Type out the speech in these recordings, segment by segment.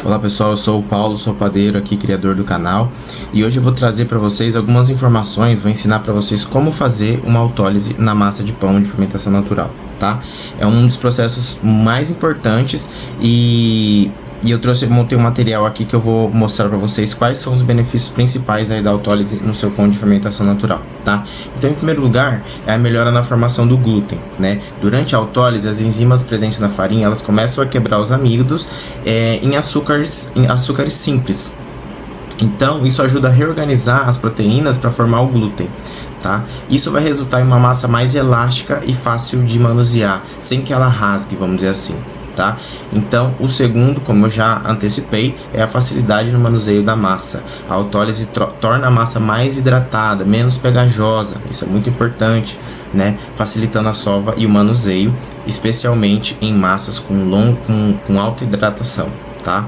Olá pessoal, eu sou o Paulo, sou padeiro aqui, criador do canal, e hoje eu vou trazer para vocês algumas informações, vou ensinar para vocês como fazer uma autólise na massa de pão de fermentação natural, tá? É um dos processos mais importantes e eu montei um material aqui que eu vou mostrar para vocês quais são os benefícios principais aí da autólise no seu pão de fermentação natural, tá? Então, em primeiro lugar, é a melhora na formação do glúten, né? Durante a autólise, as enzimas presentes na farinha, elas começam a quebrar os amidos em açúcares simples. Então, isso ajuda a reorganizar as proteínas para formar o glúten. Tá? Isso vai resultar em uma massa mais elástica e fácil de manusear, sem que ela rasgue, vamos dizer assim. Tá? Então, o segundo, como eu já antecipei, é a facilidade no manuseio da massa. A autólise torna a massa mais hidratada, menos pegajosa, isso é muito importante, né? Facilitando a sova e o manuseio, especialmente em massas com alta hidratação. Tá?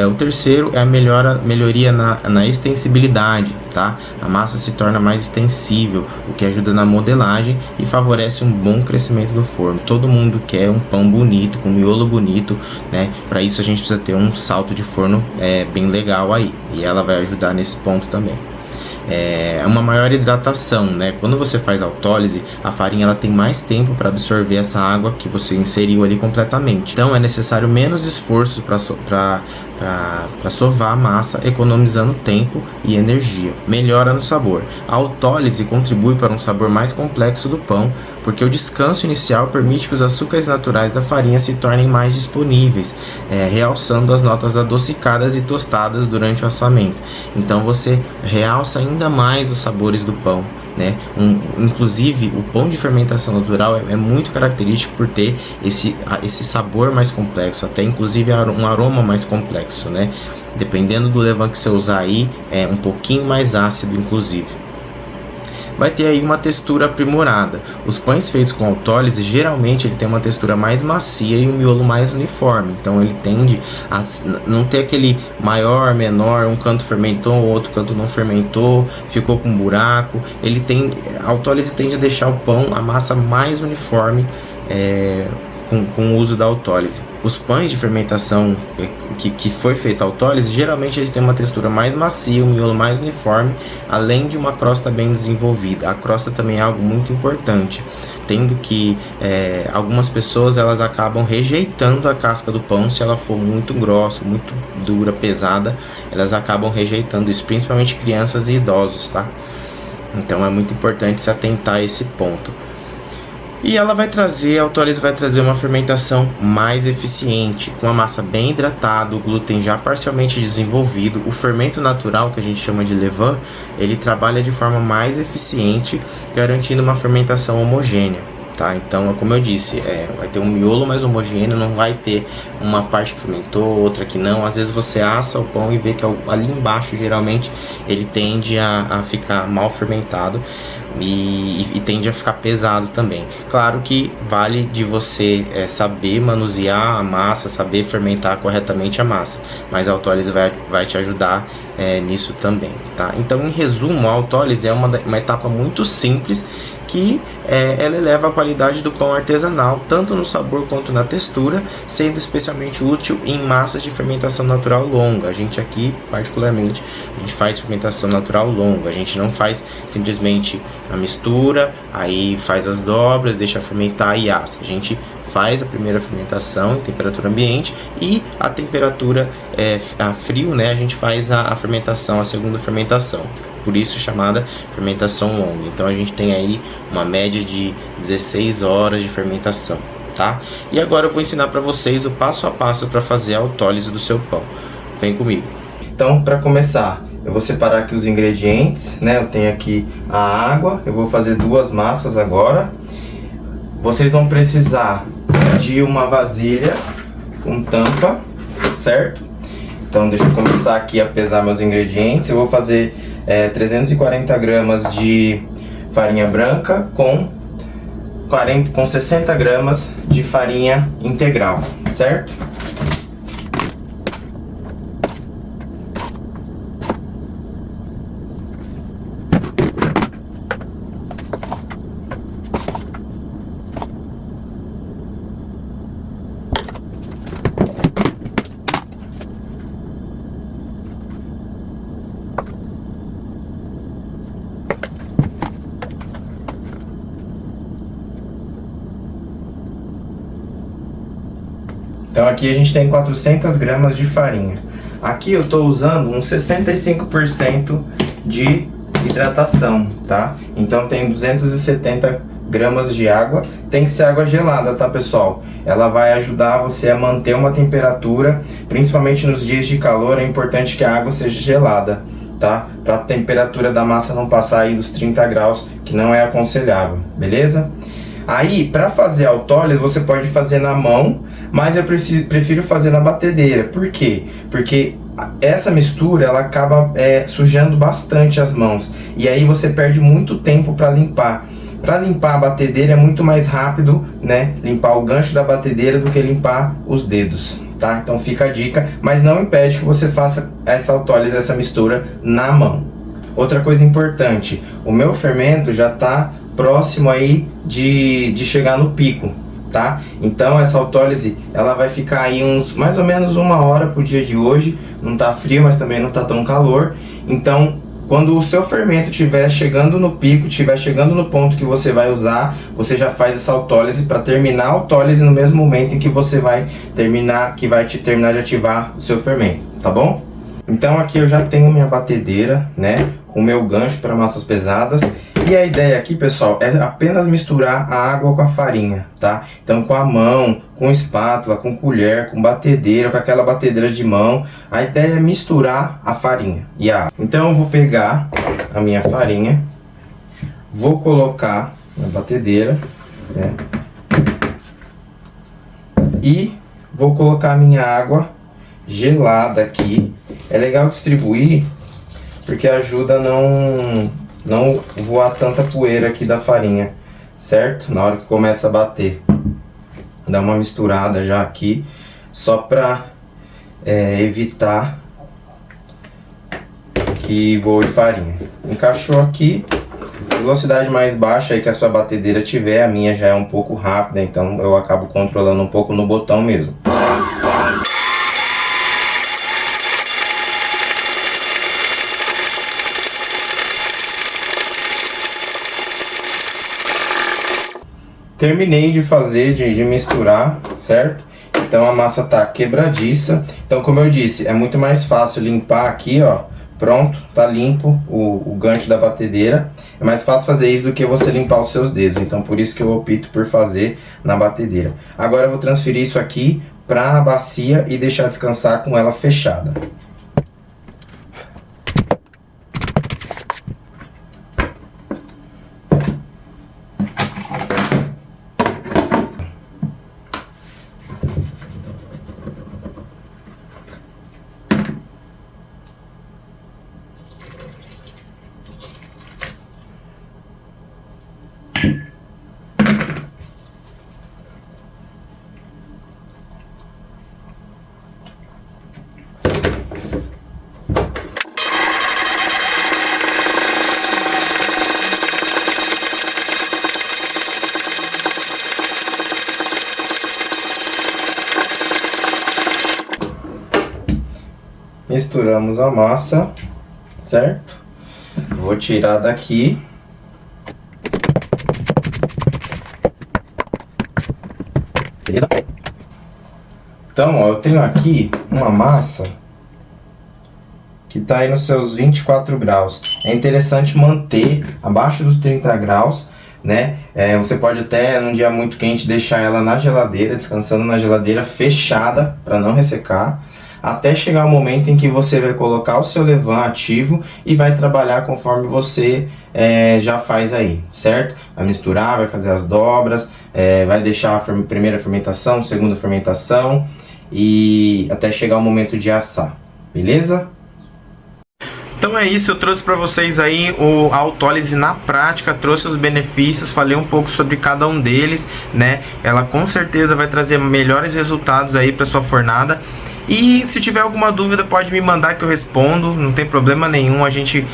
O terceiro é a melhoria na extensibilidade, tá? A massa se torna mais extensível, o que ajuda na modelagem e favorece um bom crescimento do forno. Todo mundo quer um pão bonito, com miolo bonito, né? Para isso a gente precisa ter um salto de forno bem legal aí, e ela vai ajudar nesse ponto também. Uma maior hidratação, né? Quando você faz autólise, a farinha ela tem mais tempo para absorver essa água que você inseriu ali completamente. Então é necessário menos esforço para sovar a massa, economizando tempo e energia. Melhora no sabor. A autólise contribui para um sabor mais complexo do pão, porque o descanso inicial permite que os açúcares naturais da farinha se tornem mais disponíveis, realçando as notas adocicadas e tostadas durante o assamento. Então você realça ainda mais os sabores do pão, né? Inclusive o pão de fermentação natural é muito característico por ter esse sabor mais complexo, até inclusive um aroma mais complexo, né? Dependendo do levain que você usar aí, é um pouquinho mais ácido, inclusive. Vai ter aí uma textura aprimorada. Os pães feitos com autólise, geralmente ele tem uma textura mais macia e um miolo mais uniforme. Então ele tende a não ter aquele maior, menor, um canto fermentou, o outro canto não fermentou, ficou com buraco. A autólise tende a deixar o pão, a massa mais uniforme, com o uso da autólise. Os pães de fermentação que foi feita a autólise, geralmente eles têm uma textura mais macia, um miolo mais uniforme, além de uma crosta bem desenvolvida. A crosta também é algo muito importante, tendo que algumas pessoas elas acabam rejeitando a casca do pão se ela for muito grossa, muito dura, pesada, elas acabam rejeitando isso, principalmente crianças e idosos, tá? Então é muito importante se atentar a esse ponto. E a autólise vai trazer uma fermentação mais eficiente, com a massa bem hidratada, o glúten já parcialmente desenvolvido. O fermento natural, que a gente chama de levain, ele trabalha de forma mais eficiente, garantindo uma fermentação homogênea. Tá? Então, como eu disse, vai ter um miolo mais homogêneo, não vai ter uma parte que fermentou, outra que não. Às vezes você assa o pão e vê que ali embaixo, geralmente, ele tende a ficar mal fermentado e tende a ficar pesado também. Claro que vale de você saber manusear a massa, saber fermentar corretamente a massa, mas a autólise vai te ajudar nisso também. Tá? Então, em resumo, a autólise é uma etapa muito simples que ela eleva a qualidade do pão artesanal, tanto no sabor quanto na textura, sendo especialmente útil em massas de fermentação natural longa. A gente aqui, particularmente, a gente faz fermentação natural longa, a gente não faz simplesmente a mistura, aí faz as dobras, deixa fermentar e assa. A gente faz a primeira fermentação em temperatura ambiente e a temperatura a frio, né, a gente faz a fermentação, a segunda fermentação. Por isso chamada fermentação longa. Então a gente tem aí uma média de 16 horas de fermentação, tá? E agora eu vou ensinar para vocês o passo a passo para fazer a autólise do seu pão. Vem comigo. Então, para começar, eu vou separar aqui os ingredientes, né? Eu tenho aqui a água, eu vou fazer 2 massas agora. Vocês vão precisar de uma vasilha com tampa, certo? Então deixa eu começar aqui a pesar meus ingredientes. Eu vou fazer 340 gramas de farinha branca com 60 gramas de farinha integral, certo? aqui a gente tem 400 gramas de farinha. Aqui eu estou usando uns 65% de hidratação, tá? Então tem 270 gramas de água. Tem que ser água gelada, tá, pessoal? Ela vai ajudar você a manter uma temperatura, principalmente nos dias de calor. É importante que a água seja gelada, tá? Para a temperatura da massa não passar aí dos 30 graus, que não é aconselhável, beleza? Aí, para fazer a autólise, você pode fazer na mão, mas eu prefiro fazer na batedeira. Por quê? Porque essa mistura, ela acaba sujando bastante as mãos. E aí você perde muito tempo para limpar. Para limpar a batedeira é muito mais rápido, né? Limpar o gancho da batedeira do que limpar os dedos, tá? Então fica a dica, mas não impede que você faça essa autólise, essa mistura na mão. Outra coisa importante, o meu fermento já está próximo aí de chegar no pico, tá? Então essa autólise, ela vai ficar aí mais ou menos 1 hora pro dia de hoje. Não tá frio, mas também não tá tão calor. Então, quando o seu fermento estiver chegando no pico, estiver chegando no ponto que você vai usar, você já faz essa autólise para terminar a autólise no mesmo momento em que você vai terminar, terminar de ativar o seu fermento, tá bom? Então aqui eu já tenho minha batedeira, né, com o meu gancho para massas pesadas. E a ideia aqui, pessoal, é apenas misturar a água com a farinha, tá? Então com a mão, com espátula, com colher, com batedeira, com aquela batedeira de mão. A ideia é misturar a farinha e a água. Então eu vou pegar a minha farinha, vou colocar na batedeira, né? E vou colocar a minha água gelada aqui. É legal distribuir porque ajuda a não voar tanta poeira aqui da farinha, certo? Na hora que começa a bater, dá uma misturada já aqui, só para evitar que voe farinha. Encaixou aqui, velocidade mais baixa aí que a sua batedeira tiver. A minha já é um pouco rápida, então eu acabo controlando um pouco no botão mesmo. Terminei de fazer, de misturar, certo? Então a massa tá quebradiça. Então, como eu disse, é muito mais fácil limpar aqui, ó. Pronto, tá limpo o gancho da batedeira. É mais fácil fazer isso do que você limpar os seus dedos. Então, por isso que eu opto por fazer na batedeira. Agora eu vou transferir isso aqui para a bacia e deixar descansar com ela fechada. Misturamos a massa, certo? Vou tirar daqui. Beleza? Então, ó, eu tenho aqui uma massa que tá aí nos seus 24 graus. É interessante manter abaixo dos 30 graus, né? Você pode até, num dia muito quente, deixar ela na geladeira, descansando na geladeira, fechada, para não ressecar, até chegar o momento em que você vai colocar o seu levain ativo e vai trabalhar conforme você já faz aí, certo? Vai misturar, vai fazer as dobras, vai deixar a primeira fermentação, segunda fermentação e até chegar o momento de assar, beleza? Então é isso, eu trouxe para vocês aí a autólise na prática, trouxe os benefícios, falei um pouco sobre cada um deles, né? Ela com certeza vai trazer melhores resultados aí para sua fornada. E se tiver alguma dúvida pode me mandar que eu respondo, não tem problema nenhum, a gente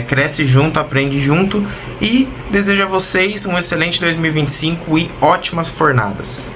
cresce junto, aprende junto e desejo a vocês um excelente 2025 e ótimas fornadas.